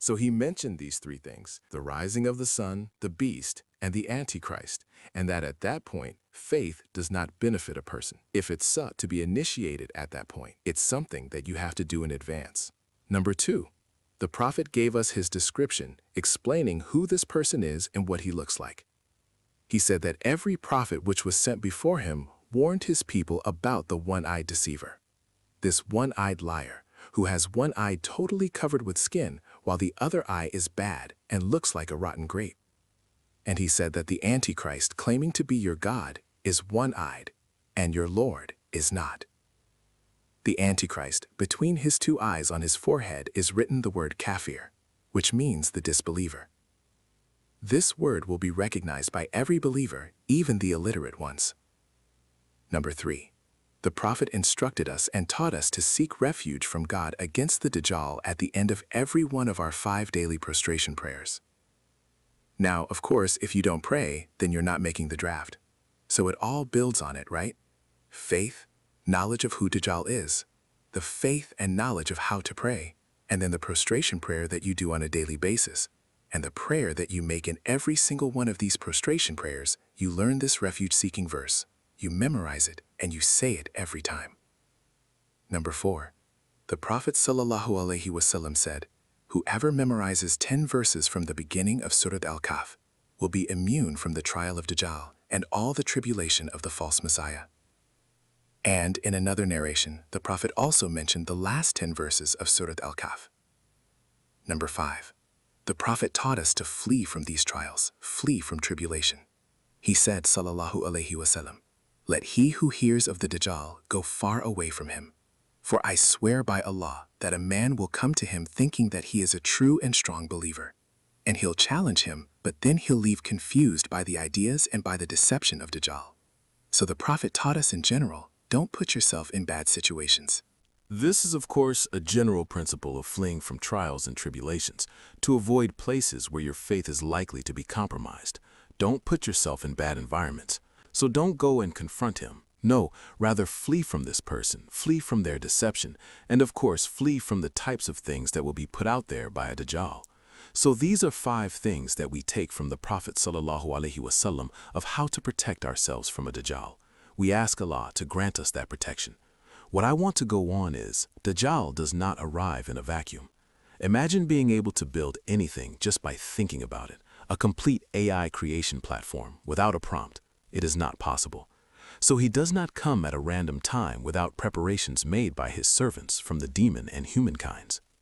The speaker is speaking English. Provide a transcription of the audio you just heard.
So he mentioned these three things: the rising of the sun, the beast, and the Antichrist, and that at that point, faith does not benefit a person. If it's sought to be initiated at that point, it's something that you have to do in advance. Number 2, the prophet gave us his description, explaining who this person is and what he looks like. He said that every prophet which was sent before him warned his people about the one-eyed deceiver. This one-eyed liar, who has one eye totally covered with skin, while the other eye is bad and looks like a rotten grape. And he said that the Antichrist, claiming to be your God, is one-eyed, and your Lord is not. The Antichrist, between his two eyes on his forehead is written the word kafir, which means the disbeliever. This word will be recognized by every believer, even the illiterate ones. Number 3. The prophet instructed us and taught us to seek refuge from God against the Dajjal at the end of every one of our 5 daily prostration prayers. Now, of course, if you don't pray, then you're not making the draft. So it all builds on it, right? Faith, knowledge of who Dajjal is, the faith and knowledge of how to pray, and then the prostration prayer that you do on a daily basis. And the prayer that you make in every single one of these prostration prayers, you learn this refuge-seeking verse. You memorize it, and you say it every time. Number 4. The Prophet ﷺ said, whoever memorizes 10 verses from the beginning of Surat Al-Kahf will be immune from the trial of Dajjal and all the tribulation of the false Messiah. And in another narration, the Prophet also mentioned the last 10 verses of Surat Al-Kahf. Number 5. The Prophet taught us to flee from these trials, flee from tribulation. He said, Sallallahu Alaihi Wasallam, let he who hears of the Dajjal go far away from him. For I swear by Allah that a man will come to him thinking that he is a true and strong believer. And he'll challenge him, but then he'll leave confused by the ideas and by the deception of Dajjal. So the Prophet taught us in general, don't put yourself in bad situations. This is, of course, a general principle of fleeing from trials and tribulations, to avoid places where your faith is likely to be compromised. Don't put yourself in bad environments. So don't go and confront him. No, rather flee from this person, flee from their deception, and of course flee from the types of things that will be put out there by a Dajjal. So these are 5 things that we take from the Prophet ﷺ of how to protect ourselves from a Dajjal. We ask Allah to grant us that protection. What I want to go on is, Dajjal does not arrive in a vacuum. Imagine being able to build anything just by thinking about it, a complete AI creation platform without a prompt. It is not possible. So he does not come at a random time without preparations made by his servants from the demon and humankinds.